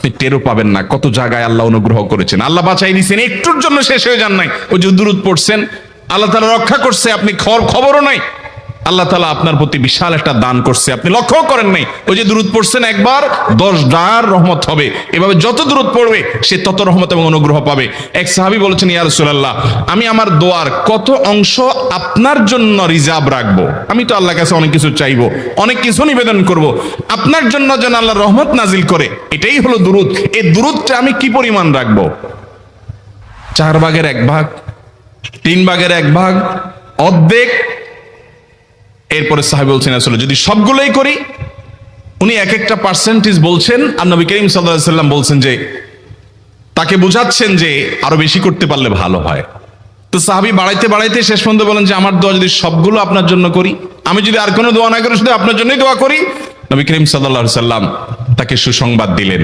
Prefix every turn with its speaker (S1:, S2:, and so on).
S1: আপনি টেরও পাবেন না কত জায়গায় আল্লাহ অনুগ্রহ করেছেন, আল্লাহ বাঁচাই দিয়েছেন, একটুর জন্য শেষ হয়ে যান নাই। ওই যে দুরূদ পড়ছেন, আল্লাহ তাআলা রক্ষা করছে, আপনি খবরও নাই। আল্লাহ তাআলা আপনার প্রতি বিশাল একটা দান করছে, আপনি লক্ষ্য করেন নাই। ওই যে দুরূদ পড়ছেন একবার 10 রহমত হবে। এভাবে যত দুরূদ পড়বে সে তত রহমত এবং অনুগ্রহ পাবে। এক সাহাবী বলেছেন, ইয়া রাসূলুল্লাহ, আমি আমার দোয়ার কত অংশ আপনার জন্য রিজার্ভ রাখবো? আমি তো আল্লাহর কাছে অনেক কিছু চাইবো, অনেক কিছু নিবেদন করব, আপনার জন্য যেন আল্লাহ রহমত নাজিল করে, এটাই হলো দুরূদ। এই দুরূদটা আমি কি পরিমাণ রাখবো? 4/1, 3/1, অর্ধেক। এরপরে সাহাবী বলছেন, আসলে যদি সবগুলোই করি, উনি এক একটা পার্সেন্টেজ বলছেন, আর নবী করিম সাল্লাল্লাহু আলাইহি সাল্লাম বলছেন যে, তাকে বোঝাচ্ছেন যে আরো বেশি করতে পারলে ভালো হয়। তো সাহাবী বাড়াইতে বাড়াইতে শেষ পর্যন্ত বলেন যে, আমার দোয়া যদি সবগুলো আপনার জন্য করি, আমি যদি আর কোনো দোয়া না করি, শুধু আপনার জন্যই দোয়া করি, নবী করিম সাল্লাল্লাহু আলাইহি সাল্লাম তাকে সুসংবাদ দিলেন।